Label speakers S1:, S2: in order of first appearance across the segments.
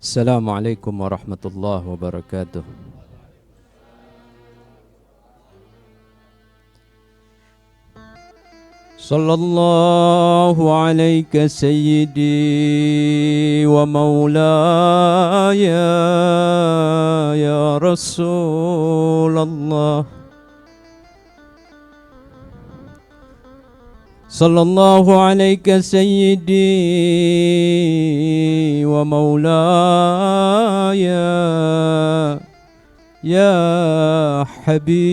S1: Assalamualaikum warahmatullahi wabarakatuh. Sallallahu alayka sayyidi wa maulaya ya Rasulullah. Sallallahu alayka sayyidi wa maulaya ya Habiballah.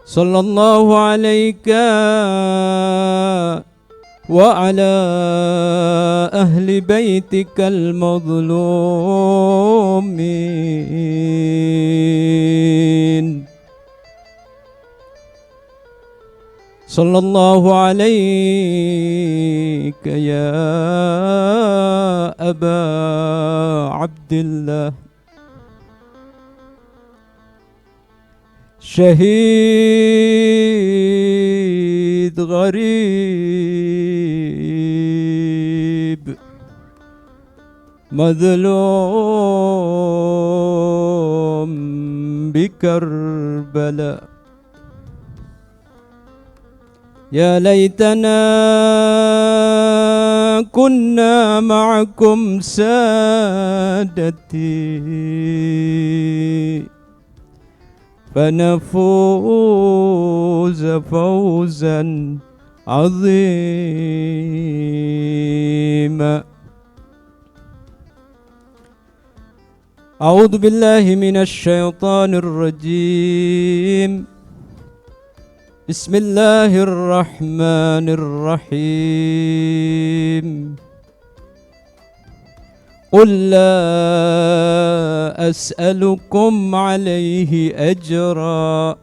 S1: Sallallahu alayka wa ala ahli baitikal madhlumin. Sallallahu alayka ya Aba Abdillah. Syahid gharib madlum bi Karbala. Ya laytana kunna ma'akum sadati فنفوز فوزا عظيما. أعوذ بالله من الشيطان الرجيم. بسم الله الرحمن الرحيم. قل لا أسألكم عليه أجرا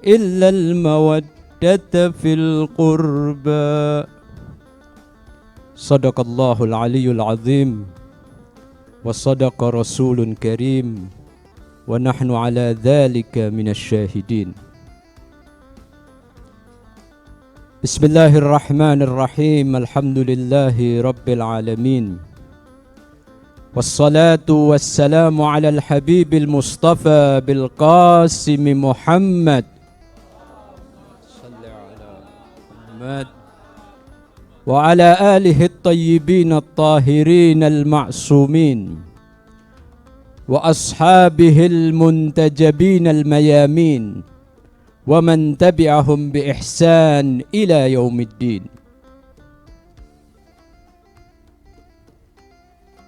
S1: إلا المودة في القربى. صدق الله العلي العظيم وصدق رسول كريم ونحن على ذلك من الشاهدين. Bismillahirrahmanirrahim. Alhamdulillahi Rabbil Alamin. Wassalatu wassalamu ala al-habibil mustafa bil qasim Muhammad salli ala Muhammad wa ala alihi at-tayyibin at-tahirin al-ma'sumin wa ashabihi al-muntajabin al-mayamin wa man tabi'ahum bi ihsan ila yaumiddin.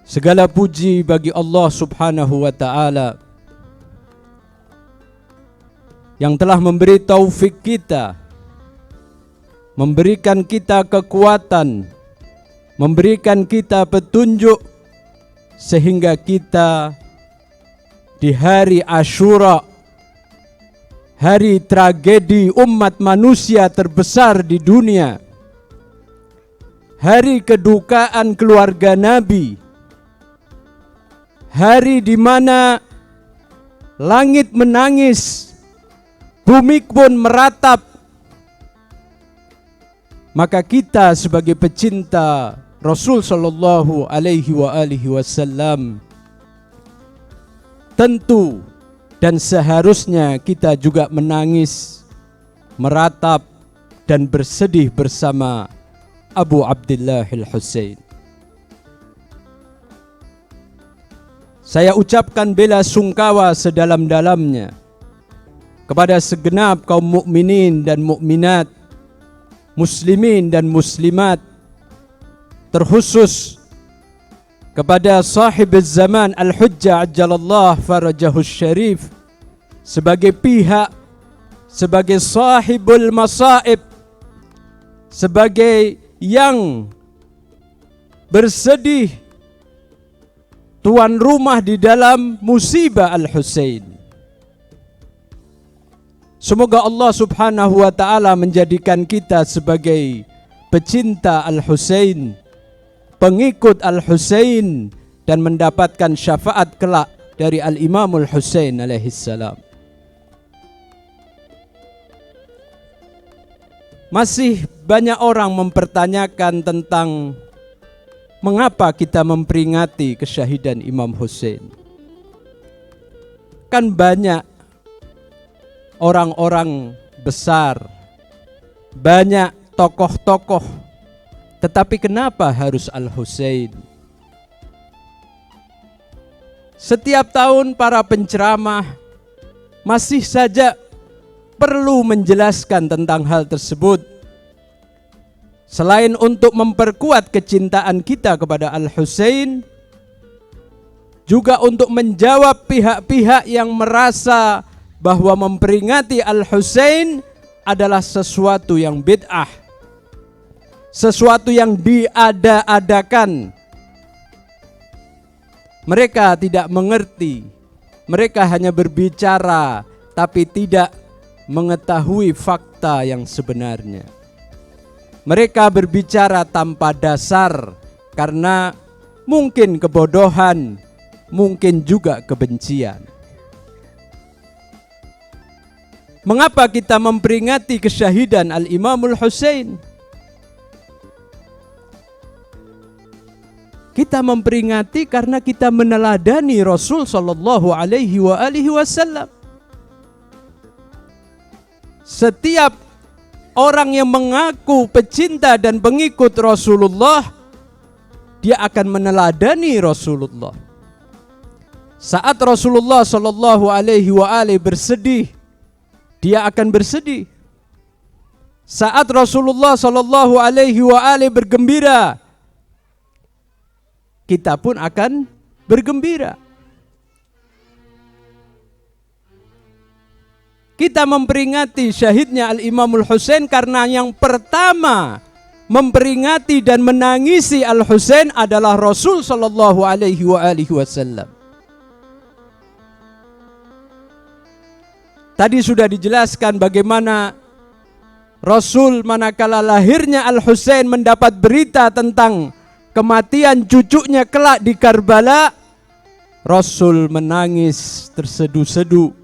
S1: Segala puji bagi Allah Subhanahu wa taala yang telah memberi taufik kita, memberikan kita kekuatan, memberikan kita petunjuk sehingga kita di hari Asyura, hari tragedi umat manusia terbesar di dunia, hari kedukaan keluarga Nabi, hari di mana langit menangis, bumi pun meratap, maka kita sebagai pecinta Rasul sallallahu alaihi wasallam tentu dan seharusnya kita juga menangis, meratap dan bersedih bersama Abu Abdillah al-Husain. Saya ucapkan bela sungkawa sedalam-dalamnya kepada segenap kaum mukminin dan mukminat, muslimin dan muslimat, terkhusus kepada sahib zaman Al-Hujjah Ajjalallah Farajahus Syarif sebagai pihak, sebagai sahibul masaib, sebagai yang bersedih, tuan rumah di dalam musibah Al-Husain. Semoga Allah Subhanahu wa taala menjadikan kita sebagai pecinta Al-Husain, pengikut Al-Husain, dan mendapatkan syafaat kelak dari Al-Imamul Husain alaihissalam. Masih banyak orang mempertanyakan tentang mengapa kita memperingati kesyahidan Imam Hussein. Kan banyak orang-orang besar, banyak tokoh-tokoh, tetapi kenapa harus Al-Husain? Setiap tahun para penceramah masih saja perlu menjelaskan tentang hal tersebut. Selain untuk memperkuat kecintaan kita kepada Al-Husain, juga untuk menjawab pihak-pihak yang merasa bahwa memperingati Al-Husain adalah sesuatu yang bid'ah, sesuatu yang diada-adakan. Mereka tidak mengerti, mereka hanya berbicara tapi tidak mengetahui fakta yang sebenarnya. Mereka berbicara tanpa dasar karena mungkin kebodohan, mungkin juga kebencian. Mengapa kita memperingati kesyahidan Al-Imamul Husain? Kita memperingati karena kita meneladani Rasul sallallahu alaihi wasallam. Setiap orang yang mengaku pecinta dan pengikut Rasulullah, dia akan meneladani Rasulullah. Saat Rasulullah sallallahu alaihi bersedih, dia akan bersedih. Saat Rasulullah sallallahu alaihi bergembira, kita pun akan bergembira. Kita memperingati syahidnya Al-Imamul Husain karena yang pertama memperingati dan menangisi Al-Husain adalah Rasul sallallahu alaihi wasallam. Tadi sudah dijelaskan bagaimana Rasul manakala lahirnya Al-Husain mendapat berita tentang kematian cucunya kelak di Karbala, Rasul menangis tersedu-sedu.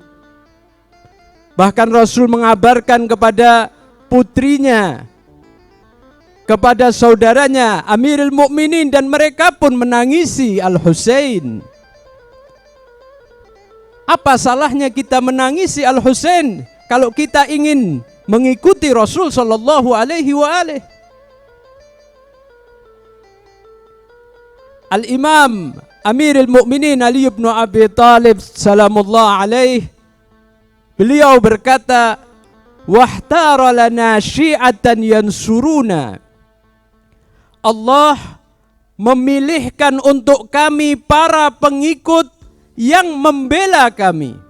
S1: Bahkan Rasul mengabarkan kepada putrinya, kepada saudaranya Amirul Mukminin, dan mereka pun menangisi Al-Husain. Apa salahnya kita menangisi Al-Husain kalau kita ingin mengikuti Rasul sallallahu alaihi wasallam? Al-Imam Amirul Mukminin Ali bin Abi Thalib salamullah alaih, beliau berkata, "Wahtara lana syi'atan yansuruna." Allah memilihkan untuk kami para pengikut yang membela kami.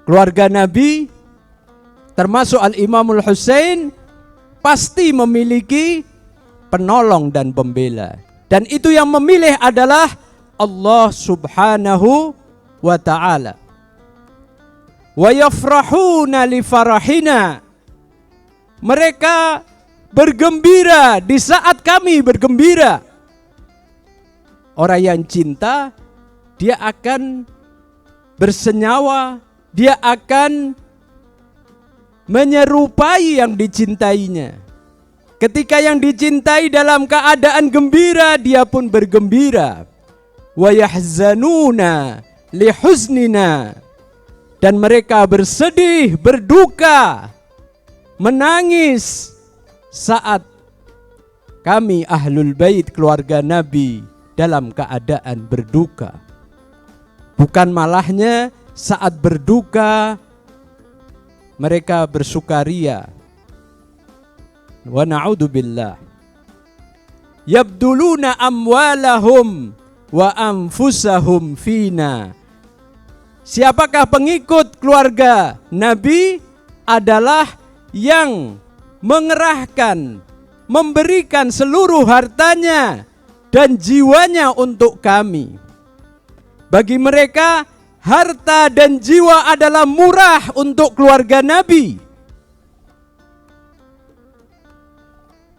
S1: Keluarga Nabi termasuk Al-Imamul Husain pasti memiliki penolong dan pembela. Dan itu yang memilih adalah Allah subhanahu wa ta'ala. Wa yafrahuna li farahina. Mereka bergembira di saat kami bergembira. Orang yang cinta, dia akan bersenyawa, dia akan menyerupai yang dicintainya. Ketika yang dicintai dalam keadaan gembira, dia pun bergembira. Wa yahzanuna li huznina. Dan mereka bersedih, berduka, menangis saat kami Ahlul Bait keluarga Nabi dalam keadaan berduka. Bukan malahnya saat berduka mereka bersukaria. Wa na'udzubillah. Yabduluna amwalahum wa anfusahum fina. Siapakah pengikut keluarga Nabi? Adalah yang mengerahkan, memberikan seluruh hartanya dan jiwanya untuk kami. Bagi mereka, harta dan jiwa adalah murah untuk keluarga Nabi.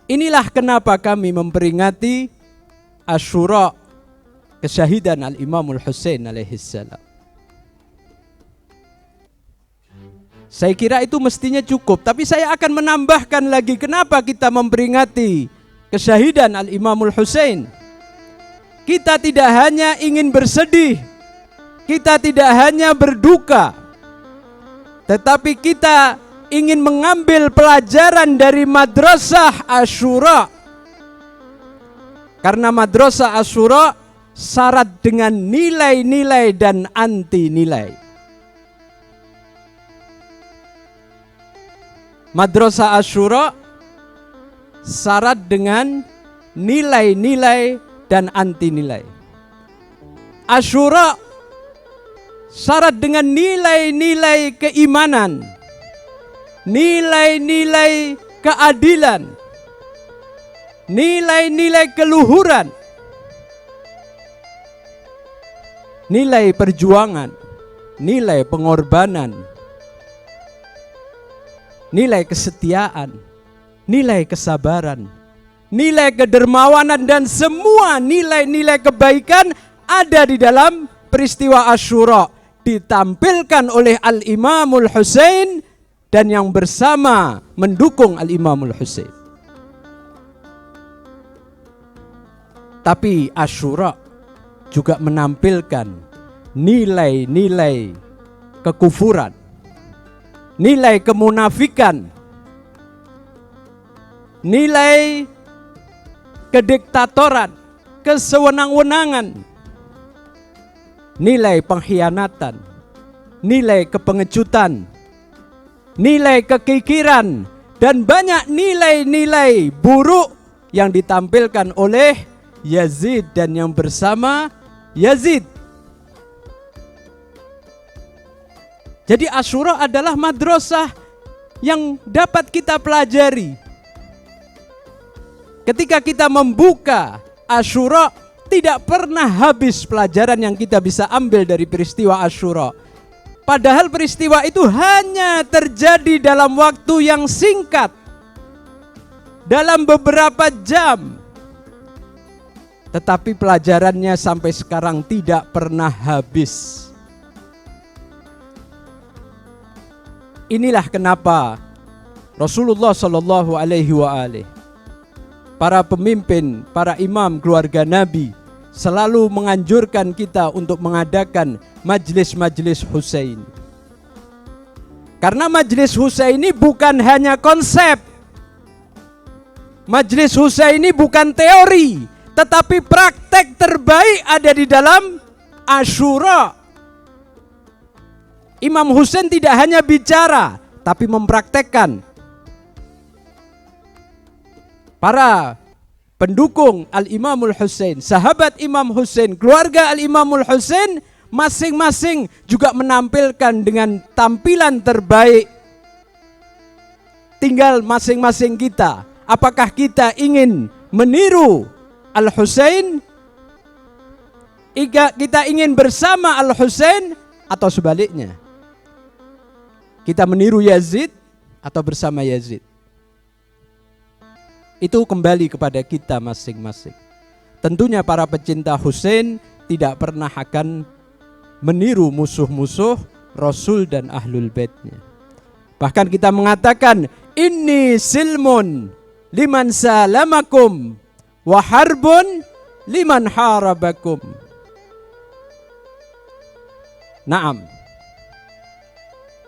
S1: Inilah kenapa kami memperingati Asyura, kesyahidan Al-Imamul Husain alaihissalam. Saya kira itu mestinya cukup, tapi saya akan menambahkan lagi kenapa kita memperingati kesyahidan Al-Imamul Husain. Kita tidak hanya ingin bersedih, kita tidak hanya berduka, tetapi kita ingin mengambil pelajaran dari Madrasah Asyura. Karena Madrasah Asyura syarat dengan nilai-nilai dan anti nilai. Madrasah Asyura syarat dengan nilai-nilai dan anti nilai. Asyura syarat dengan nilai-nilai keimanan, nilai-nilai keadilan, nilai-nilai keluhuran, nilai perjuangan, nilai pengorbanan, nilai kesetiaan, nilai kesabaran, nilai kedermawanan, dan semua nilai-nilai kebaikan ada di dalam peristiwa Asyura, ditampilkan oleh Al-Imamul Husain dan yang bersama mendukung Al-Imamul Husain. Tapi Asyura juga menampilkan nilai-nilai kekufuran, nilai kemunafikan, nilai kediktatoran, kesewenang-wenangan, nilai pengkhianatan, nilai kepengecutan, nilai kekikiran, dan banyak nilai-nilai buruk yang ditampilkan oleh Yazid dan yang bersama Yazid. Jadi Asyura adalah madrasah yang dapat kita pelajari. Ketika kita membuka Asyura, tidak pernah habis pelajaran yang kita bisa ambil dari peristiwa Asyura. Padahal peristiwa itu hanya terjadi dalam waktu yang singkat, dalam beberapa jam. Tetapi pelajarannya sampai sekarang tidak pernah habis. Inilah kenapa Rasulullah Shallallahu Alaihi Wasallam, para pemimpin, para imam keluarga Nabi selalu menganjurkan kita untuk mengadakan majlis-majlis Husain. Karena majlis Husain ini bukan hanya konsep, majlis Husain ini bukan teori, tetapi praktek terbaik ada di dalam Asyura. Imam Husain tidak hanya bicara, tapi mempraktekkan. Para pendukung Al-Imamul Husain, sahabat Imam Husain, keluarga Al-Imamul Husain, masing-masing juga menampilkan dengan tampilan terbaik. Tinggal masing-masing kita, apakah kita ingin meniru Al-Husain, kita ingin bersama Al-Husain, atau sebaliknya, kita meniru Yazid atau bersama Yazid. Itu kembali kepada kita masing-masing. Tentunya para pecinta Husain tidak pernah akan meniru musuh-musuh Rasul dan Ahlul Baitnya. Bahkan kita mengatakan, inni silmun liman salamakum wa harbun liman harabakum. Naam.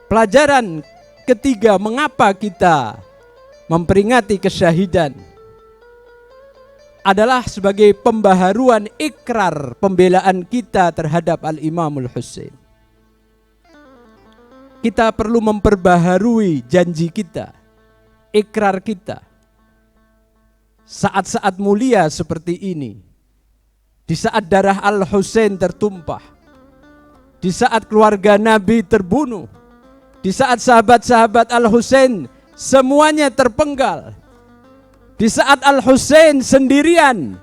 S1: Pelajaran ketiga mengapa kita memperingati kesyahidan adalah sebagai pembaharuan ikrar pembelaan kita terhadap Al-Imamul Husain. Kita perlu memperbaharui janji kita, ikrar kita. Saat-saat mulia seperti ini, di saat darah Al-Husain tertumpah, di saat keluarga Nabi terbunuh, di saat sahabat-sahabat Al-Husain semuanya terpenggal, di saat Al-Husain sendirian,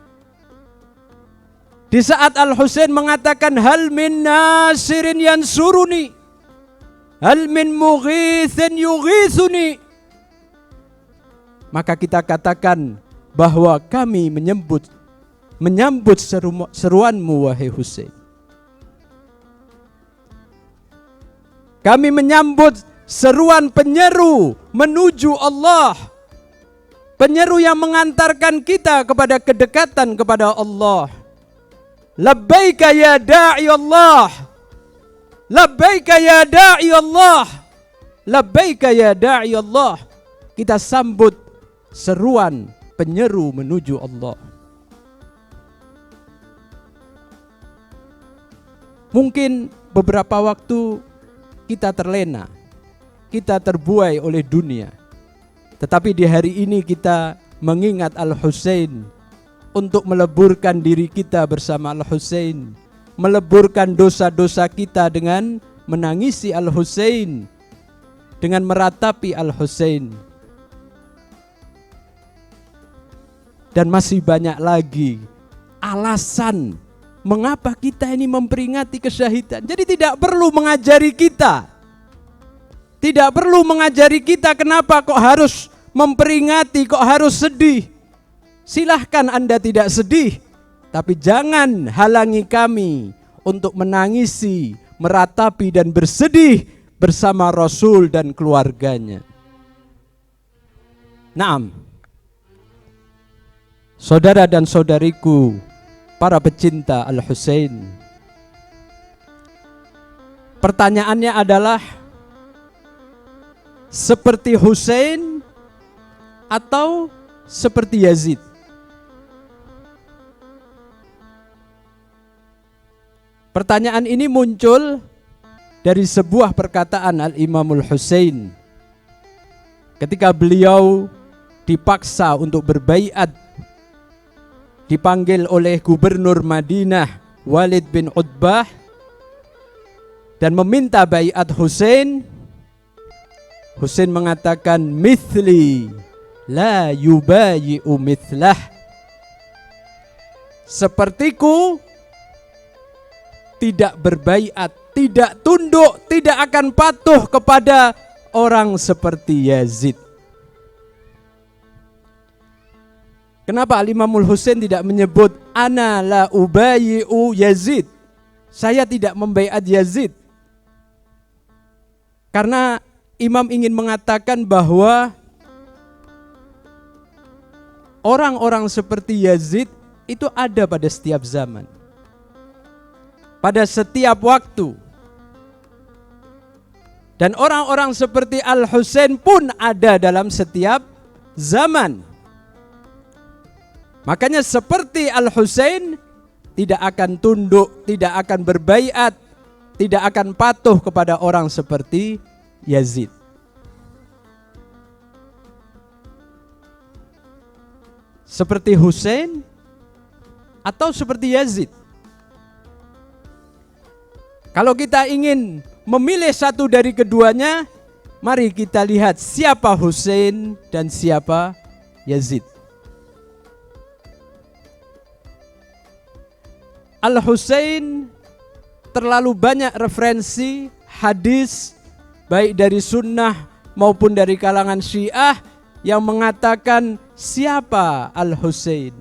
S1: di saat Al-Husain mengatakan hal min nasirin yansuruni, hal min mughithin yughithuni, maka kita katakan bahwa kami menyambut seruanmu wahai Husain. Kami menyambut seruan penyeru menuju Allah, penyeru yang mengantarkan kita kepada kedekatan kepada Allah. Labbaika ya da'i Allah, labbaika ya da'i Allah, labbaika ya da'i Allah. Kita sambut seruan penyeru menuju Allah. Mungkin beberapa waktu kita terlena, kita terbuai oleh dunia. Tetapi di hari ini kita mengingat Al-Husain untuk meleburkan diri kita bersama Al-Husain, meleburkan dosa-dosa kita dengan menangisi Al-Husain, dengan meratapi Al-Husain. Dan masih banyak lagi alasan mengapa kita ini memperingati kesyahidan. Jadi tidak perlu mengajari kita. Tidak perlu mengajari kita kenapa kok harus memperingati, kok harus sedih. Silahkan Anda tidak sedih, tapi jangan halangi kami untuk menangisi, meratapi dan bersedih bersama Rasul dan keluarganya. Naam. Saudara dan saudariku, para pecinta Al-Husain. Pertanyaannya adalah, seperti Husain atau seperti Yazid? Pertanyaan ini muncul dari sebuah perkataan Al-Imamul Husain ketika beliau dipaksa untuk berbaiat, dipanggil oleh gubernur Madinah Walid bin Utbah dan meminta baiat Husain. Husain mengatakan, mithli la yubayi'u mithlah, sepertiku tidak berbaiat, tidak tunduk, tidak akan patuh kepada orang seperti Yazid. Kenapa Al-Imamul Husain tidak menyebut ana la ubayi'u Yazid? Saya tidak membaiat Yazid. Karena Imam ingin mengatakan bahwa orang-orang seperti Yazid itu ada pada setiap zaman, pada setiap waktu. Dan orang-orang seperti Al-Husain pun ada dalam setiap zaman. Makanya seperti Al-Husain tidak akan tunduk, tidak akan berbaiat, tidak akan patuh kepada orang seperti Yazid. Seperti Husain atau seperti Yazid? Kalau kita ingin memilih satu dari keduanya, mari kita lihat siapa Husain dan siapa Yazid. Al-Husain terlalu banyak referensi hadis baik dari sunnah maupun dari kalangan Syiah yang mengatakan siapa Al-Husain,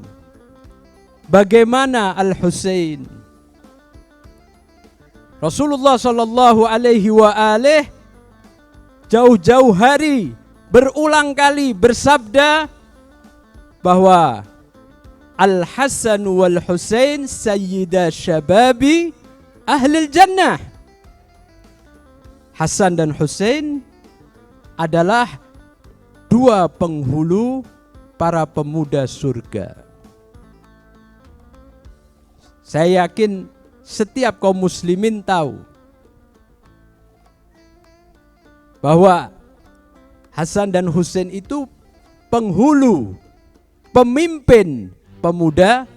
S1: bagaimana Al-Husain. Rasulullah sallallahu alaihi wa alihi jauh-jauh hari berulang kali bersabda bahwa Al-Hasan wal Husain sayyida syababi ahlil jannah. Hasan dan Husain adalah dua penghulu para pemuda surga. Saya yakin setiap kaum muslimin tahu bahwa Hasan dan Husain itu penghulu, pemimpin pemuda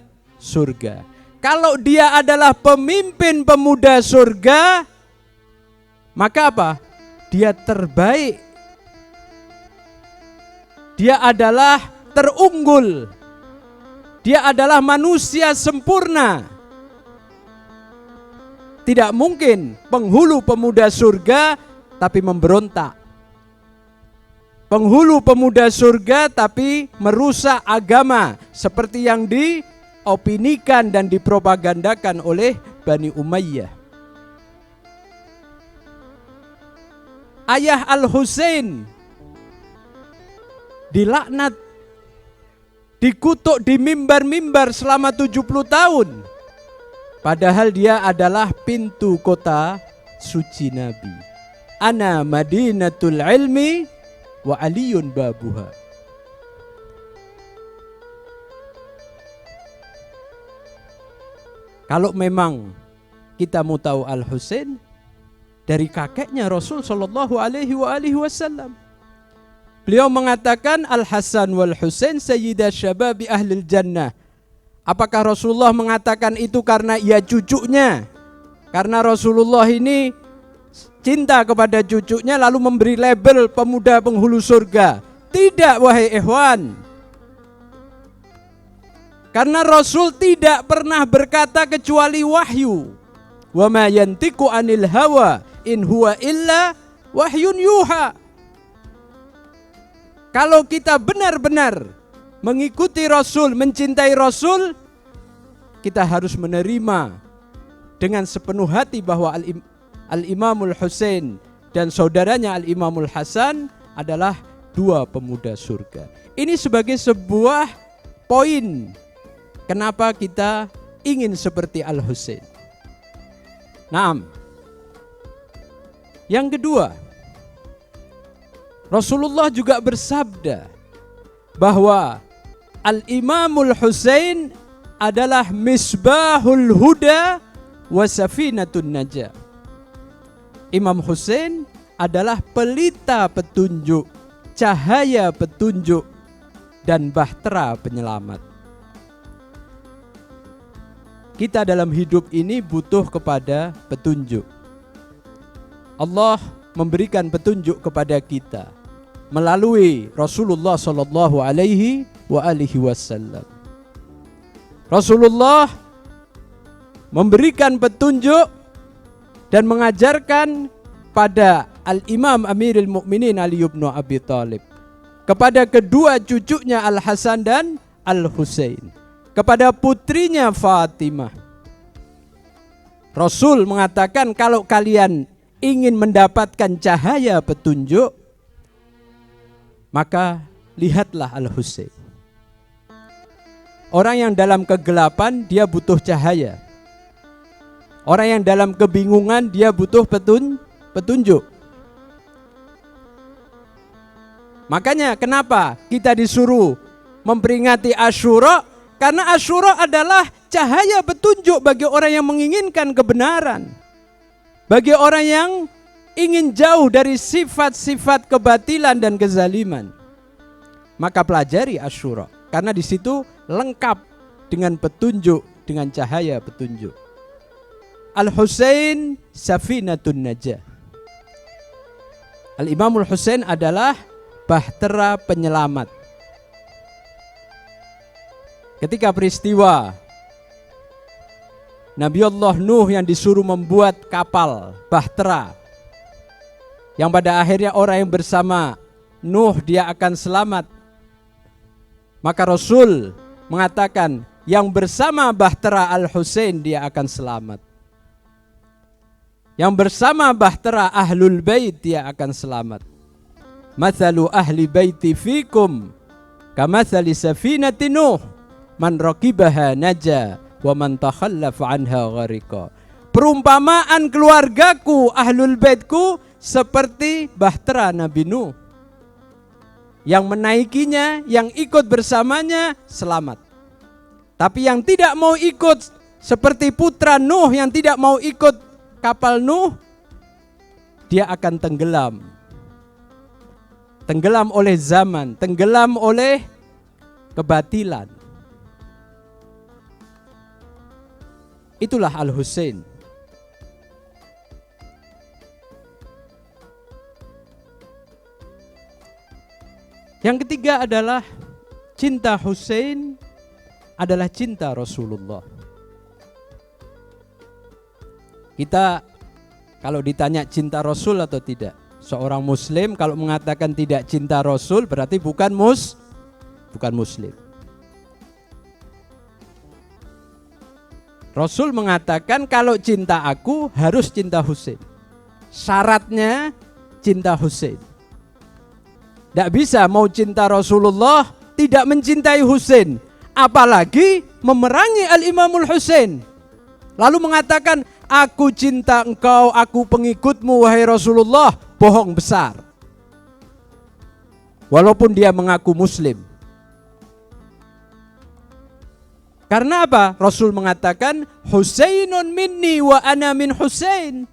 S1: surga. Kalau dia adalah pemimpin pemuda surga, maka apa? Dia terbaik. Dia adalah terunggul. Dia adalah manusia sempurna. Tidak mungkin penghulu pemuda surga tapi memberontak. Penghulu pemuda surga tapi merusak agama seperti yang diopinikan dan dipropagandakan oleh Bani Umayyah. ayah Al-Husain dilaknat, dikutuk di mimbar-mimbar selama 70 tahun. Padahal dia adalah pintu kota suci Nabi. Ana madinatul ilmi wa aliyun babuha. Kalau memang kita mau tahu Al-Husain, dari kakeknya Rasul sallallahu alaihi wasallam. Beliau mengatakan Al-Hasan wal Husain sayyidah syababi ahlil jannah. Apakah Rasulullah mengatakan itu karena ia cucunya? Karena Rasulullah ini cinta kepada cucunya lalu memberi label pemuda penghulu surga. Tidak, wahai ikhwan. Karena Rasul tidak pernah berkata kecuali wahyu. Wa ma yantiqu anil hawa in huwa illa wahyun yuha. Kalau kita benar-benar mengikuti Rasul, mencintai Rasul, kita harus menerima dengan sepenuh hati bahwa Al-Imamul Husain dan saudaranya Al-Imamul Hasan adalah dua pemuda surga. Ini sebagai sebuah poin kenapa kita ingin seperti Al-Husain. Naam. Yang kedua, Rasulullah juga bersabda bahwa Al-Imamul Husain adalah misbahul huda wa safinatun najah. Imam Husain adalah pelita petunjuk, cahaya petunjuk, dan bahtera penyelamat. Kita dalam hidup ini butuh kepada petunjuk. Allah memberikan petunjuk kepada kita melalui Rasulullah sallallahu alaihi wasallam. Rasulullah memberikan petunjuk dan mengajarkan pada Al-Imam Amirul Mukminin Ali bin Abi Thalib, kepada kedua cucunya Al-Hasan dan Al-Husain, kepada putrinya Fatimah. Rasul mengatakan kalau kalian ingin mendapatkan cahaya petunjuk, maka lihatlah Al-Husain. Orang yang dalam kegelapan dia butuh cahaya. Orang yang dalam kebingungan dia butuh petunjuk. Makanya kenapa kita disuruh memperingati Asyura? Karena Asyura adalah cahaya petunjuk bagi orang yang menginginkan kebenaran. Bagi orang yang ingin jauh dari sifat-sifat kebatilan dan kezaliman. Maka pelajari Asyura. Karena di situ lengkap dengan petunjuk, dengan cahaya petunjuk. Al-Husain safinatun najah. Al-Imamul Husain adalah bahtera penyelamat. Ketika peristiwa Nabi Allah Nuh yang disuruh membuat kapal bahtera, yang pada akhirnya orang yang bersama Nuh dia akan selamat, maka Rasul mengatakan yang bersama bahtera Al-Husain dia akan selamat. Yang bersama bahtera Ahlul Bait dia akan selamat. Mathalu ahli baiti fikum kamathali safinati Nuh man raqibaha naja wa man takhallafa anha gharqa. Perumpamaan keluargaku Ahlul Baitku seperti bahtera Nabi Nuh. Yang menaikinya, yang ikut bersamanya selamat. Tapi yang tidak mau ikut seperti putra Nuh yang tidak mau ikut kapal Nuh, dia akan tenggelam. Tenggelam oleh zaman, tenggelam oleh kebatilan. Itulah Al-Husain. Yang ketiga adalah cinta Husain adalah cinta Rasulullah. Kita kalau ditanya cinta Rasul atau tidak, seorang muslim kalau mengatakan tidak cinta Rasul berarti bukan muslim. Rasul mengatakan kalau cinta aku harus cinta Husain. Syaratnya cinta Husain. Tidak bisa mau cinta Rasulullah tidak mencintai Husain, apalagi memerangi Al-Imamul Husain. Lalu mengatakan, aku cinta engkau, aku pengikutmu wahai Rasulullah, bohong besar. Walaupun dia mengaku muslim. Karena apa? Rasul mengatakan, Husainun minni wa ana min Husain.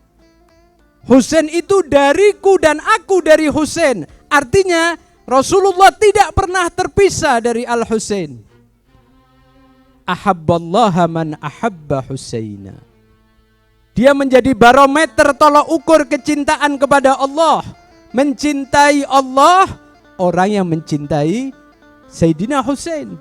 S1: Husain itu dariku dan aku dari Husain. Artinya Rasulullah tidak pernah terpisah dari Al-Husain. Ahabballaha man ahabba Husaina. Dia menjadi barometer tolak ukur kecintaan kepada Allah. Mencintai Allah, orang yang mencintai Sayyidina Husain.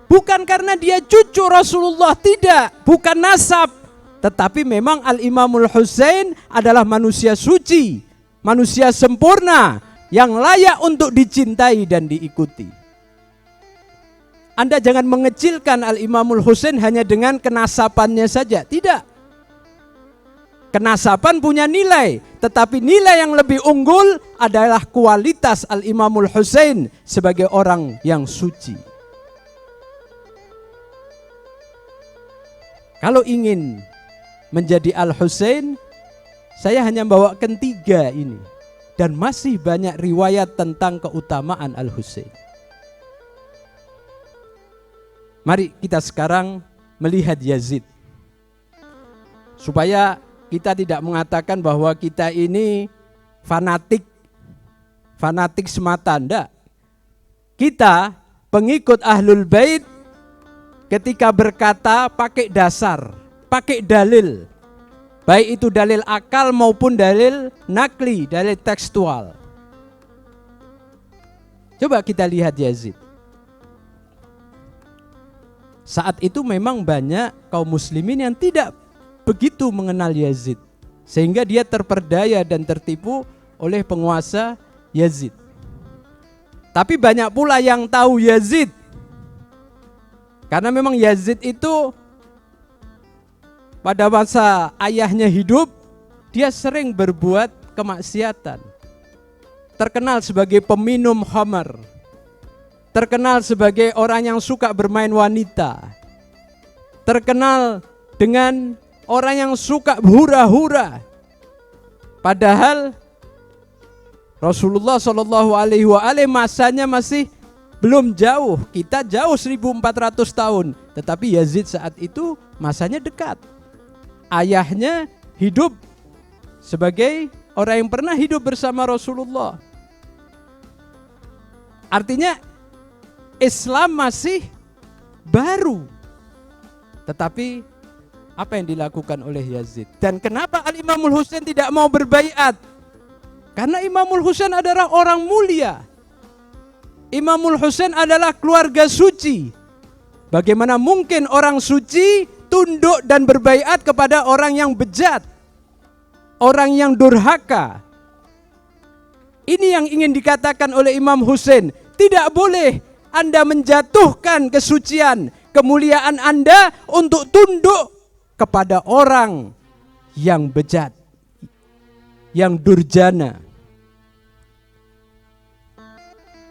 S1: Bukan karena dia cucu Rasulullah, tidak, bukan nasab. Tetapi memang Al-Imamul Husain adalah manusia suci, manusia sempurna, yang layak untuk dicintai dan diikuti. Anda jangan mengecilkan Al-Imamul Husain hanya dengan kenasapannya saja, tidak. Kenasapan punya nilai, tetapi nilai yang lebih unggul adalah kualitas Al-Imamul Husain sebagai orang yang suci. Kalau ingin menjadi Al-Husain, saya hanya bawakan 3 ini. Dan masih banyak riwayat tentang keutamaan Al-Husain. Mari kita sekarang melihat Yazid. Supaya kita tidak mengatakan bahwa kita ini fanatik semata, enggak. Kita pengikut Ahlul Bait ketika berkata pakai dasar, pakai dalil. Baik itu dalil akal maupun dalil nakli, dalil tekstual. Coba kita lihat Yazid. Saat itu memang banyak kaum muslimin yang tidak begitu mengenal Yazid. Sehingga dia terperdaya dan tertipu oleh penguasa Yazid. Tapi banyak pula yang tahu Yazid. Karena memang Yazid itu pada masa ayahnya hidup, dia sering berbuat kemaksiatan. Terkenal sebagai peminum khamar. Terkenal sebagai orang yang suka bermain wanita. Terkenal dengan orang yang suka hura-hura. Padahal Rasulullah SAW masanya masih belum jauh. Kita jauh 1400 tahun. Tetapi Yazid saat itu masanya dekat. Ayahnya hidup sebagai orang yang pernah hidup bersama Rasulullah. Artinya Islam masih baru. Tetapi apa yang dilakukan oleh Yazid? Dan kenapa Al-Imamul Husain tidak mau berbaiat? Karena Imamul Husain adalah orang mulia. Imamul Husain adalah keluarga suci. Bagaimana mungkin orang suci tunduk dan berbaiat kepada orang yang bejat, orang yang durhaka? Ini yang ingin dikatakan oleh Imam Husain. Tidak boleh Anda menjatuhkan kesucian, kemuliaan Anda untuk tunduk kepada orang yang bejat, yang durjana.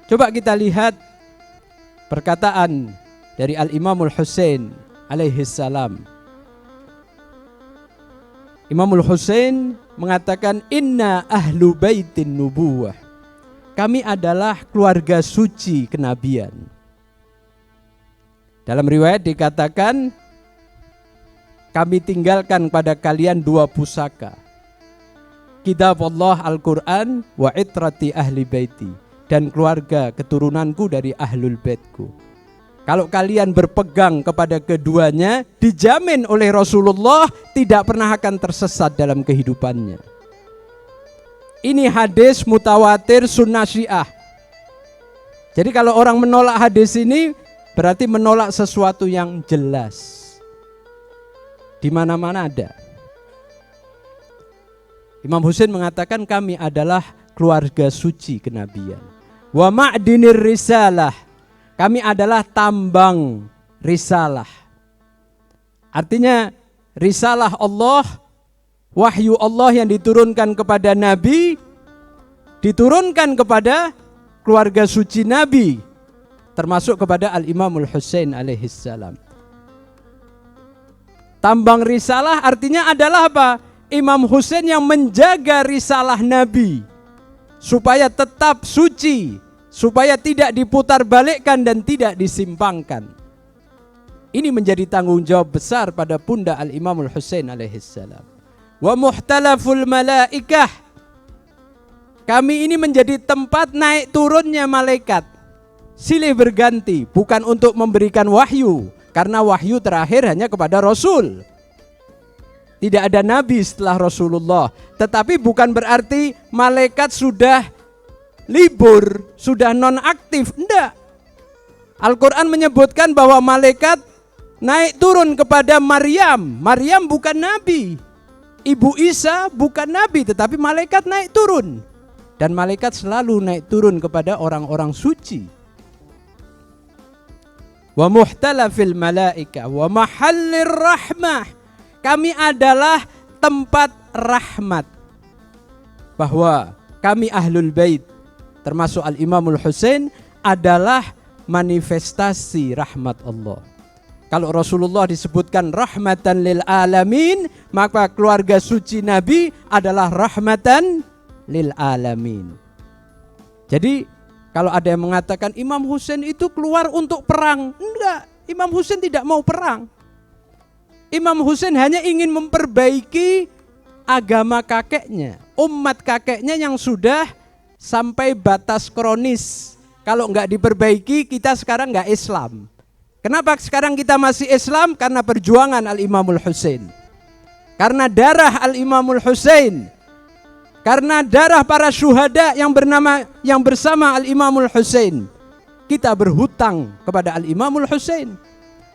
S1: Coba kita lihat perkataan dari Al-Imamul Husain alaihi salam. Imamul Husain mengatakan, inna ahlu baitin nubuwah. Kami adalah keluarga suci kenabian. Dalam riwayat dikatakan, kami tinggalkan pada kalian 2 pusaka. Kitab Allah Al-Quran wa itrati ahli baiti. Dan keluarga keturunanku dari ahlul baitku. Kalau kalian berpegang kepada keduanya, dijamin oleh Rasulullah tidak pernah akan tersesat dalam kehidupannya. Ini hadis mutawatir sunnah Syiah. Jadi kalau orang menolak hadis ini, berarti menolak sesuatu yang jelas. Di mana-mana ada. Imam Husain mengatakan kami adalah keluarga suci kenabian. Wa ma'dinir risalah. Kami adalah tambang risalah. Artinya risalah Allah wahyu Allah yang diturunkan kepada Nabi, diturunkan kepada keluarga suci Nabi, termasuk kepada Al-Imamul Husain alaihissalam. Tambang risalah artinya adalah apa? Imam Husain yang menjaga risalah Nabi supaya tetap suci, supaya tidak diputarbalikkan dan tidak disimpangkan. Ini menjadi tanggung jawab besar pada pundak Al-Imamul Husain alaihissalam. Wa muhtalaful malaikah, kami ini menjadi tempat naik turunnya malaikat, silih berganti, bukan untuk memberikan wahyu, karena wahyu terakhir hanya kepada Rasul. Tidak ada nabi setelah Rasulullah. Tetapi bukan berarti malaikat sudah libur, sudah nonaktif. Tidak. Al-Quran menyebutkan bahwa malaikat naik turun kepada Maryam. Maryam bukan nabi. Ibu Isa bukan nabi, tetapi malaikat naik turun. Dan malaikat selalu naik turun kepada orang-orang suci. Wa muhtalafil malaika wa mahallir rahmah. Kami adalah tempat rahmat. Bahwa kami Ahlul Bait, termasuk Al-Imamul Husain, adalah manifestasi rahmat Allah. Kalau Rasulullah disebutkan rahmatan lil alamin, maka keluarga suci Nabi adalah rahmatan lil alamin. Jadi kalau ada yang mengatakan Imam Husain itu keluar untuk perang, enggak, Imam Husain tidak mau perang. Imam Husain hanya ingin memperbaiki agama kakeknya, umat kakeknya yang sudah sampai batas kronis. Kalau enggak diperbaiki, kita sekarang enggak Islam. Kenapa sekarang kita masih Islam? Karena perjuangan Al-Imamul Husain. Karena darah Al-Imamul Husain. Karena darah para syuhada yang bersama Al-Imamul Husain. Kita berhutang kepada Al-Imamul Husain.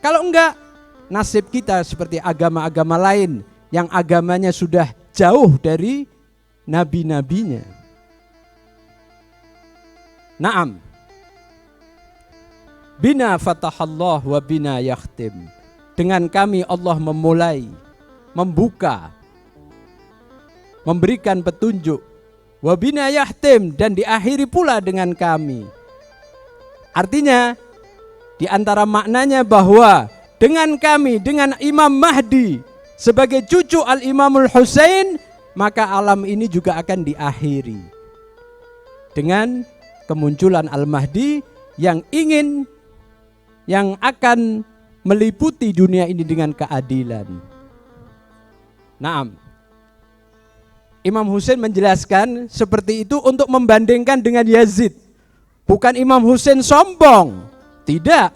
S1: Kalau enggak, nasib kita seperti agama-agama lain yang agamanya sudah jauh dari nabi-nabinya. Naam. Bina fatahallah wa bina yakhtim. Dengan kami Allah memulai, membuka, memberikan petunjuk. Wa bina yakhtim, dan diakhiri pula dengan kami. Artinya di antara maknanya bahwa dengan kami, dengan Imam Mahdi sebagai cucu Al-Imamul Husain, maka alam ini juga akan diakhiri dengan kemunculan Al-Mahdi yang akan meliputi dunia ini dengan keadilan. Naam. Imam Husain menjelaskan seperti itu untuk membandingkan dengan Yazid. Bukan Imam Husain sombong, tidak.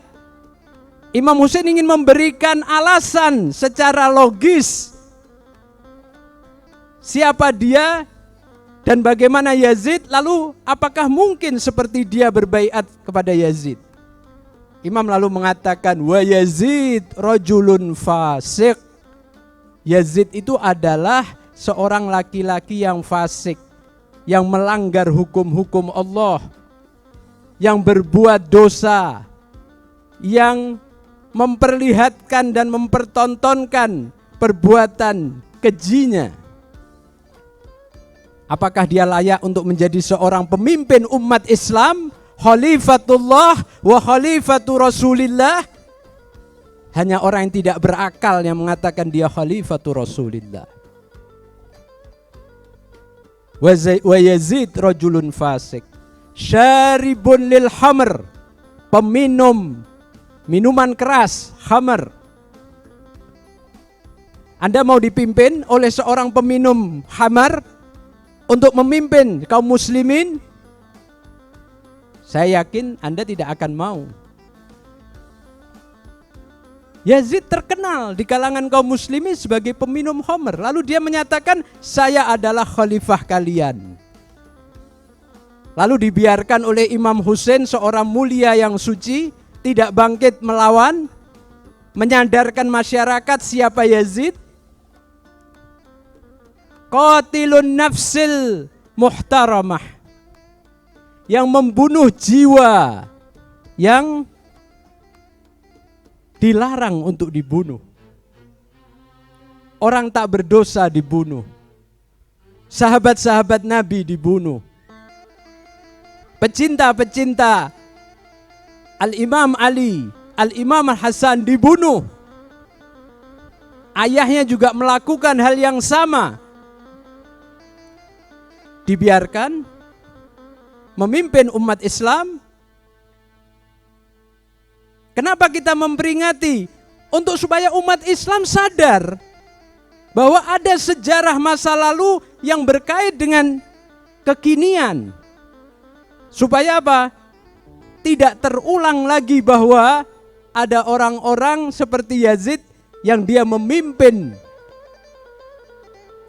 S1: Imam Husain ingin memberikan alasan secara logis siapa dia dan bagaimana Yazid, lalu apakah mungkin seperti dia berbaiat kepada Yazid. Imam lalu mengatakan, wa Yazid rajulun fasik. Yazid itu adalah seorang laki-laki yang fasik, yang melanggar hukum-hukum Allah, yang berbuat dosa, yang memperlihatkan dan mempertontonkan perbuatan kejinya. Apakah dia layak untuk menjadi seorang pemimpin umat Islam, khalifatullah wa khalifatu Rasulillah? Hanya orang yang tidak berakal yang mengatakan dia khalifatu Rasulillah. Wa Yazid rajulun fasik, syaribun lil hamr, peminum minuman keras, khamr. Anda mau dipimpin oleh seorang peminum khamr untuk memimpin kaum muslimin? Saya yakin Anda tidak akan mau. Yazid terkenal di kalangan kaum muslimin sebagai peminum khamr. Lalu dia menyatakan, saya adalah khalifah kalian. Lalu dibiarkan oleh Imam Husain, seorang mulia yang suci, tidak bangkit melawan, menyadarkan masyarakat siapa Yazid. Qatilun nafsil muhtaramah, yang membunuh jiwa yang dilarang untuk dibunuh. orang tak berdosa dibunuh. Sahabat-sahabat Nabi dibunuh. Pecinta-pecinta Al-Imam Ali, Al-Imam Al-Hasan dibunuh. Ayahnya juga melakukan hal yang sama. Dibiarkan memimpin umat Islam. Kenapa kita memperingati? Untuk supaya umat Islam sadar bahwa ada sejarah masa lalu yang berkait dengan kekinian. Supaya apa? Tidak terulang lagi bahwa ada orang-orang seperti Yazid yang dia memimpin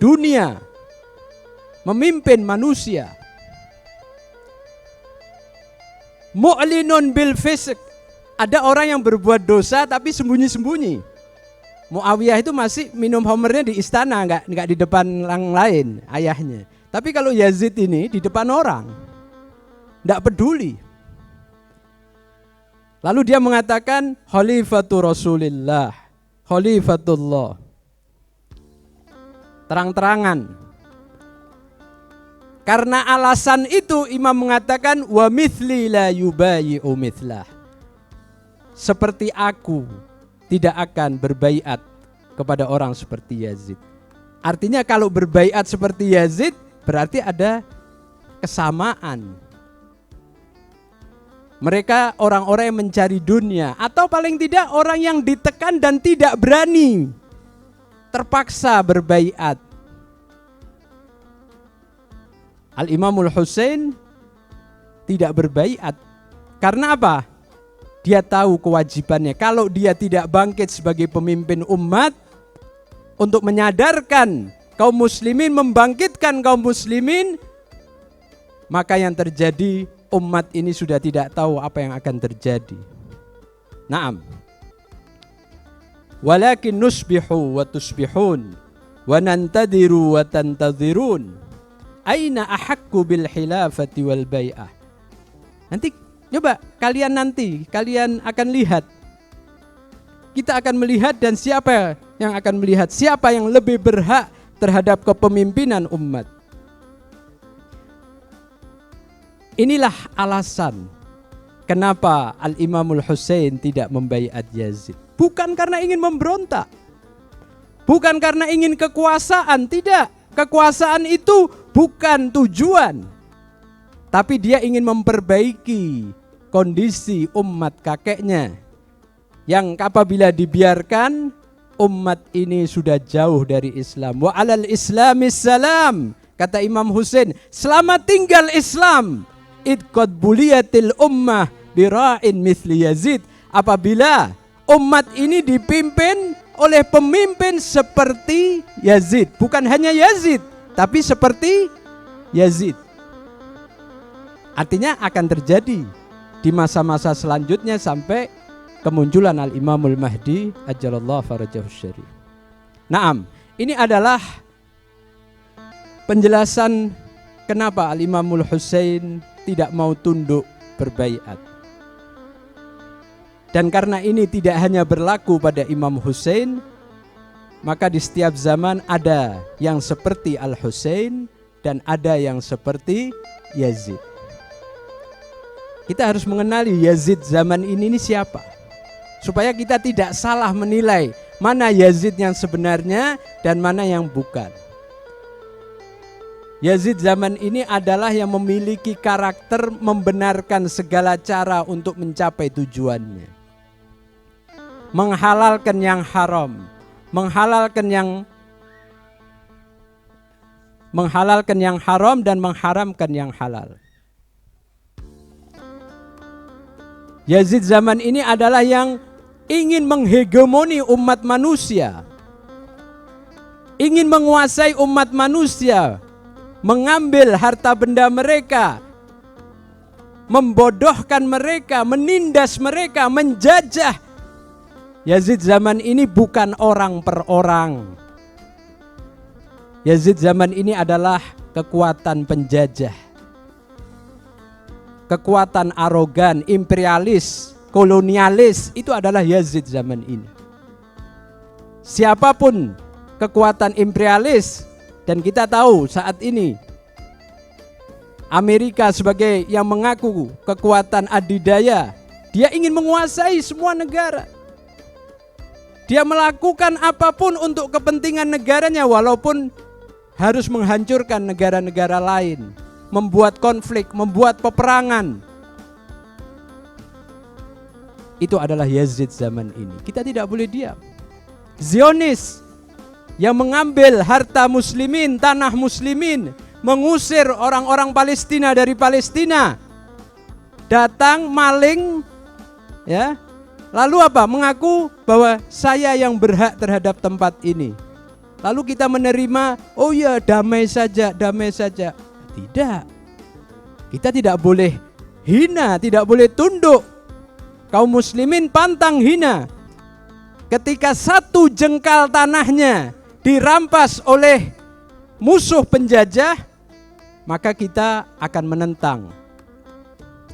S1: dunia, memimpin manusia. Mu'linun bil fisq. Ada orang yang berbuat dosa tapi sembunyi-sembunyi. Muawiyah itu masih minum homernya di istana, enggak di depan orang lain, ayahnya. Tapi kalau Yazid ini di depan orang, enggak peduli. Lalu dia mengatakan Khalifatu Rasulillah, Khalifatullah. Terang-terangan. Karena alasan itu Imam mengatakan wa mithli la yubayi'u mithlah. Seperti aku tidak akan berbaiat kepada orang seperti Yazid. Artinya kalau berbaiat seperti Yazid berarti ada kesamaan. Mereka orang-orang yang mencari dunia, atau paling tidak orang yang ditekan dan tidak berani, terpaksa berbaiat. Al-Imamul Husain tidak berbaiat. Karena apa? Dia tahu kewajibannya. Kalau dia tidak bangkit sebagai pemimpin umat untuk menyadarkan kaum muslimin, membangkitkan kaum muslimin, maka yang terjadi umat ini sudah tidak tahu apa yang akan terjadi. Naam. Walakin nusbihu wa tusbihun wa nantadiru wa tantadirun. Aina ahakku bil khilafati wal bai'ah. Nanti coba kalian akan lihat. Kita akan melihat dan siapa yang akan melihat, siapa yang lebih berhak terhadap kepemimpinan umat. Inilah alasan kenapa Al-Imamul Husain tidak membaiat Yazid. Bukan karena ingin memberontak, bukan karena ingin kekuasaan, tidak. Kekuasaan itu bukan tujuan, tapi dia ingin memperbaiki kondisi umat kakeknya yang apabila dibiarkan umat ini sudah jauh dari Islam. Wa alal islamis salam, kata Imam Husain, selamat tinggal Islam. Id qad buliyatil ummah bira'in mithli Yazid. Apabila umat ini dipimpin oleh pemimpin seperti Yazid, bukan hanya Yazid, tapi seperti Yazid. Artinya akan terjadi di masa-masa selanjutnya sampai kemunculan Al-Imamul Mahdi ajalallahu farajahu syarif. Naam, ini adalah penjelasan kenapa Al-Imamul Husain tidak mau tunduk berbaiat. Dan karena ini tidak hanya berlaku pada Imam Husain, maka di setiap zaman ada yang seperti Al-Husain dan ada yang seperti Yazid. Kita harus mengenali Yazid zaman ini siapa, supaya kita tidak salah menilai mana Yazid yang sebenarnya dan mana yang bukan. Yazid zaman ini adalah yang memiliki karakter membenarkan segala cara untuk mencapai tujuannya. Menghalalkan yang haram, menghalalkan yang haram dan mengharamkan yang halal. Yazid zaman ini adalah yang ingin menghegemoni umat manusia, ingin menguasai umat manusia, mengambil harta benda mereka, membodohkan mereka, menindas mereka, menjajah. Yazid zaman ini bukan orang per orang. Yazid zaman ini adalah kekuatan penjajah, kekuatan arogan, imperialis, kolonialis. Itu adalah Yazid zaman ini. Siapapun kekuatan imperialis, dan kita tahu saat ini Amerika sebagai yang mengaku kekuatan adidaya, dia ingin menguasai semua negara. Dia melakukan apapun untuk kepentingan negaranya walaupun harus menghancurkan negara-negara lain, membuat konflik, membuat peperangan. Itu adalah Yazid zaman ini. Kita tidak boleh diam. Zionis yang mengambil harta muslimin, tanah muslimin, mengusir orang-orang Palestina dari Palestina, datang maling, ya. Lalu apa? Mengaku bahwa saya yang berhak terhadap tempat ini. Lalu kita menerima, oh ya damai saja, damai saja. Tidak. Kita tidak boleh hina, tidak boleh tunduk. Kaum muslimin pantang hina. Ketika satu jengkal tanahnya dirampas oleh musuh penjajah, maka kita akan menentang.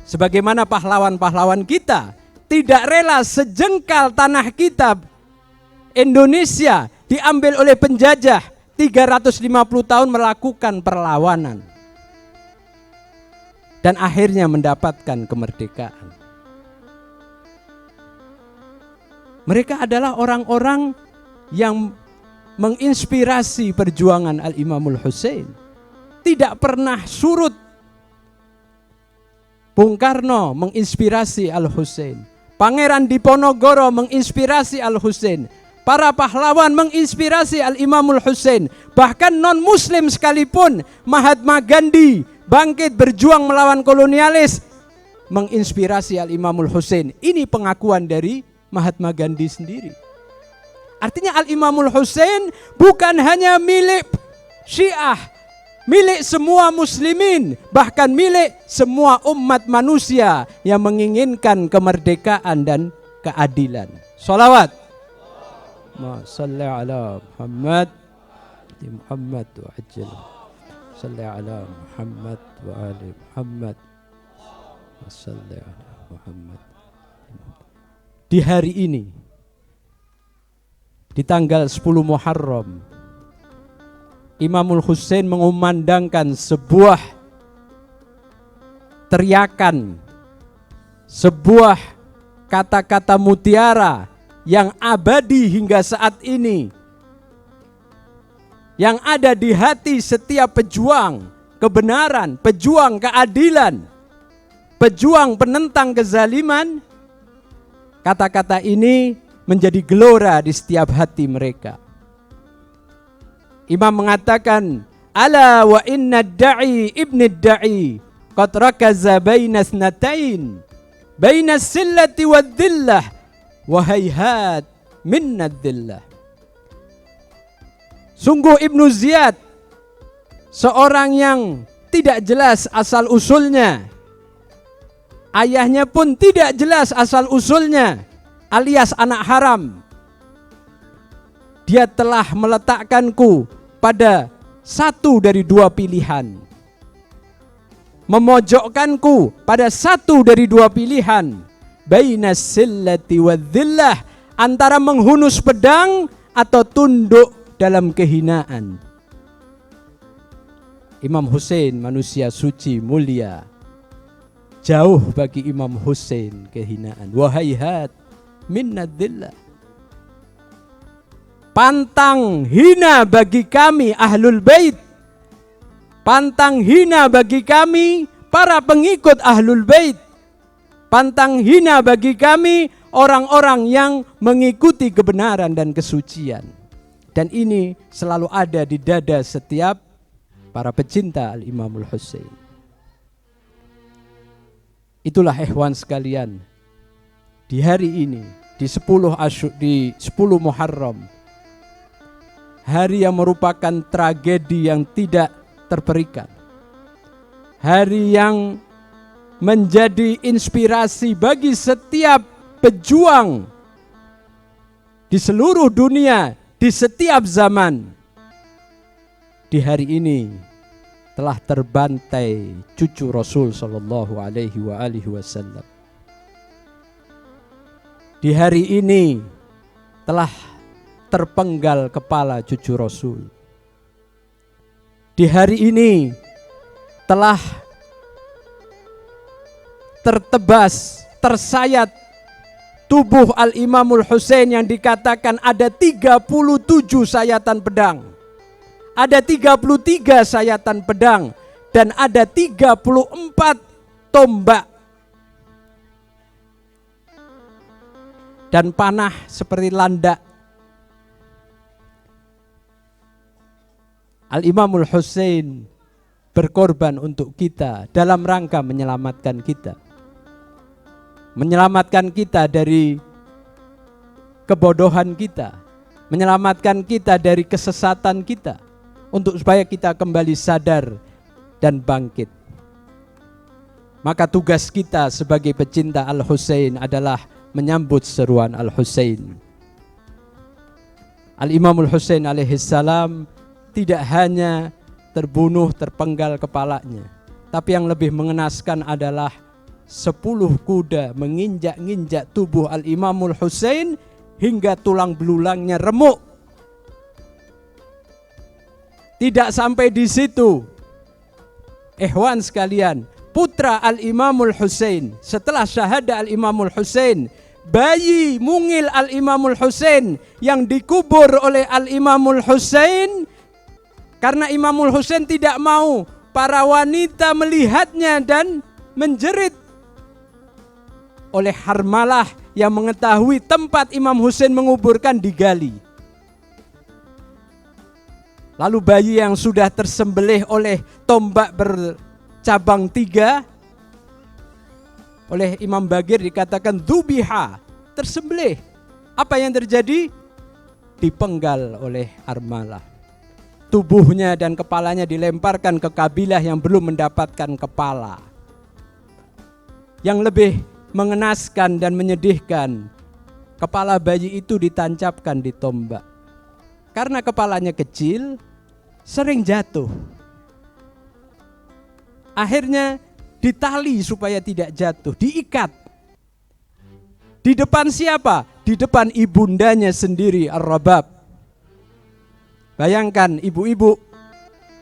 S1: Sebagaimana pahlawan-pahlawan kita tidak rela sejengkal tanah kita Indonesia diambil oleh penjajah, 350 tahun melakukan perlawanan dan akhirnya mendapatkan kemerdekaan. Mereka adalah orang-orang yang menginspirasi perjuangan Al-Imamul Husain. Tidak pernah surut. Bung Karno menginspirasi Al-Husain. Pangeran Diponegoro menginspirasi Al-Husain. Para pahlawan menginspirasi Al-Imamul Husain. Bahkan non-muslim sekalipun, Mahatma Gandhi bangkit berjuang melawan kolonialis, menginspirasi Al-Imamul Husain. Ini pengakuan dari Mahatma Gandhi sendiri. Artinya Al-Imamul Husain bukan hanya milik Syiah, milik semua muslimin, bahkan milik semua umat manusia yang menginginkan kemerdekaan dan keadilan. Sholawat. Ma salli ala Muhammad di Muhammad wa ajil. Salli ala Muhammad wa ali Muhammad. Wa salli ala Muhammad. Di hari ini, di tanggal 10 Muharram, Imamul Husain mengumandangkan sebuah teriakan, sebuah kata-kata mutiara yang abadi hingga saat ini, yang ada di hati setiap pejuang kebenaran, pejuang keadilan, pejuang penentang kezaliman. Kata-kata ini menjadi gelora di setiap hati mereka. Imam mengatakan, ala wa inna da'i ibni da'i qad rakaza baina snatain baina sillati wa dhillah wa hayhat minna dhillah. Sungguh Ibnu Ziyad, seorang yang tidak jelas asal usulnya, ayahnya pun tidak jelas asal usulnya, alias anak haram. Dia telah meletakkanku pada satu dari dua pilihan, memojokkanku pada satu dari dua pilihan, bainas sillati wadzillah, antara menghunus pedang atau tunduk dalam kehinaan. Imam Husain manusia suci mulia, jauh bagi Imam Husain kehinaan. Wahaihat minnadzillah, pantang hina bagi kami Ahlul Bait, pantang hina bagi kami para pengikut Ahlul Bait, pantang hina bagi kami orang-orang yang mengikuti kebenaran dan kesucian. Dan ini selalu ada di dada setiap para pecinta Al-Imamul Husain. Itulah ikhwan sekalian, di hari ini, di 10 Muharram, hari yang merupakan tragedi yang tidak terperikan, hari yang menjadi inspirasi bagi setiap pejuang di seluruh dunia, di setiap zaman. Di hari ini telah terbantai cucu Rasul sallallahu alaihi wasallam. Di hari ini telah terpenggal kepala cucu Rasul. Di hari ini telah tertebas, tersayat tubuh Al-Imamul Husain yang dikatakan ada 37 sayatan pedang. Ada 33 sayatan pedang dan ada 34 tombak. Dan panah seperti landak. Al-Imamul Husain berkorban untuk kita dalam rangka menyelamatkan kita. Menyelamatkan kita dari kebodohan kita, menyelamatkan kita dari kesesatan kita, untuk supaya kita kembali sadar dan bangkit. Maka tugas kita sebagai pecinta Al-Husain adalah menyambut seruan Al-Husain. Al-Imamul Husain alaihissalam tidak hanya terbunuh, terpenggal kepalanya, tapi yang lebih mengenaskan adalah 10 kuda menginjak-injak tubuh Al-Imamul Husain hingga tulang belulangnya remuk. Tidak sampai di situ, ikhwan sekalian, putra Al-Imamul Husain setelah syahada Al-Imamul Husain, bayi mungil Al-Imamul Husain yang dikubur oleh Al-Imamul Husain, karena Imamul Husain tidak mau para wanita melihatnya dan menjerit. Oleh Harmalah yang mengetahui tempat Imam Husain menguburkan digali. Lalu bayi yang sudah tersembelih oleh tombak bercabang 3 oleh Imam Bagir dikatakan dubiha, tersembelih. Apa yang terjadi? Dipenggal oleh Harmalah. Tubuhnya dan kepalanya dilemparkan ke kabilah yang belum mendapatkan kepala. Yang lebih mengenaskan dan menyedihkan, kepala bayi itu ditancapkan di tombak. Karena kepalanya kecil, sering jatuh. Akhirnya ditali supaya tidak jatuh, diikat. Di depan siapa? Di depan ibundanya sendiri, Ar-Rabab. Bayangkan ibu-ibu,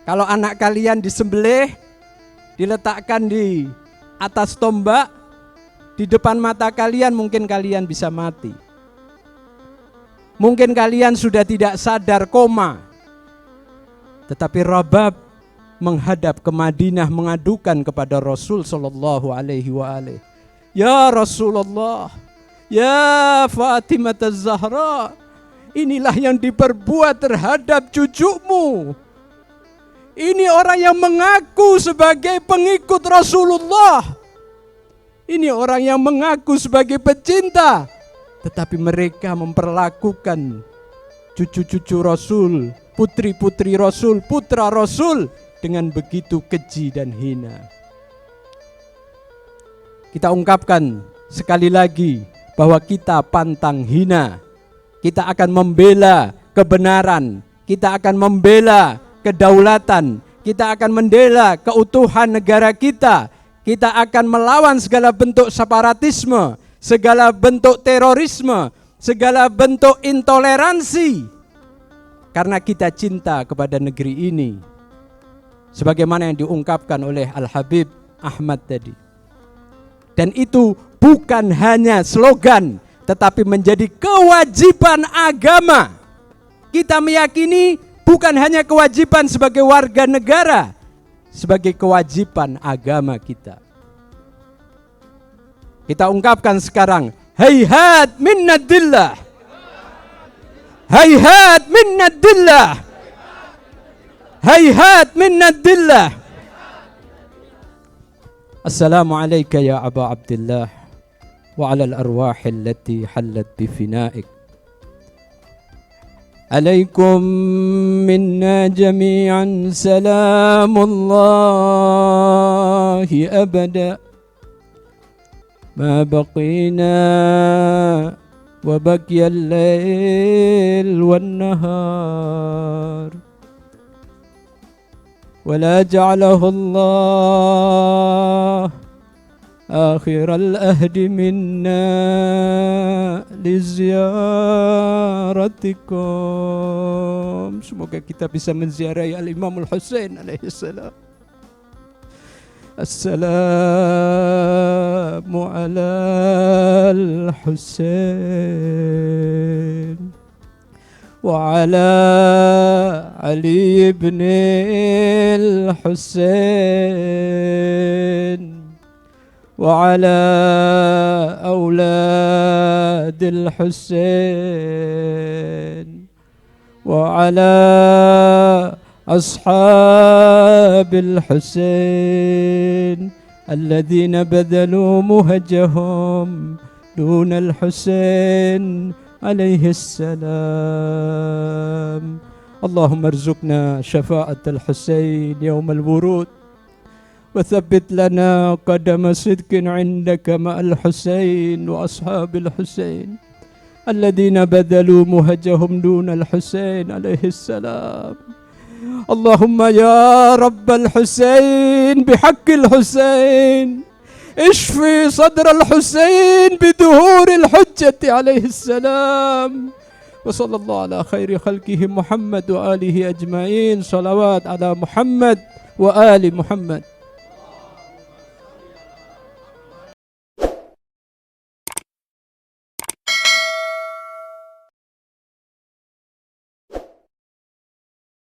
S1: kalau anak kalian disembelih, diletakkan di atas tombak, di depan mata kalian, mungkin kalian bisa mati. Mungkin kalian sudah tidak sadar, koma. Tetapi Rabab menghadap ke Madinah mengadukan kepada Rasul sallallahu alaihi wa alihi. Ya Rasulullah, ya Fatimah Az-Zahra, inilah yang diperbuat terhadap cucumu. Ini orang yang mengaku sebagai pengikut Rasulullah. Ini orang yang mengaku sebagai pecinta, tetapi mereka memperlakukan cucu-cucu Rasul, putri-putri Rasul, putra Rasul dengan begitu keji dan hina. Kita ungkapkan sekali lagi bahwa kita pantang hina. Kita akan membela kebenaran, kita akan membela kedaulatan, kita akan membela keutuhan negara kita. Kita akan melawan segala bentuk separatisme, segala bentuk terorisme, segala bentuk intoleransi. Karena kita cinta kepada negeri ini. Sebagaimana yang diungkapkan oleh Al-Habib Ahmad tadi. Dan itu bukan hanya slogan, tetapi menjadi kewajiban agama. Kita meyakini bukan hanya kewajiban sebagai warga negara, sebagai kewajiban agama kita. Kita ungkapkan sekarang, hayhat minnadillah, hayhat minnadillah, hayhat minnadillah. Assalamualaikum ya Aba Abdullah wa ala al-arwah allati hallat bifinaik. عليكم منا جميعا سلام الله أبدا ما بقينا وبقي الليل والنهار ولا جعله الله آخر الأهد منا liziaratikum. Semoga kita bisa menziarahi Al-Imamul Husain alaihi salam. Assalamu ala al-Husain wa ala Ali ibn al-Husain وعلى أولاد الحسين وعلى أصحاب الحسين الذين بذلوا مهجهم دون الحسين عليه السلام. اللهم ارزقنا شفاعة الحسين يوم الورود، وثبت لنا قدم صدق عندك مع الحسين وأصحاب الحسين الذين بذلوا مهجهم دون الحسين عليه السلام. اللهم يا رب الحسين بحق الحسين اشفي صدر الحسين بظهور الحجة عليه السلام. وصلى الله على خير خلقه محمد وآله أجمعين. صلوات على محمد وآل محمد.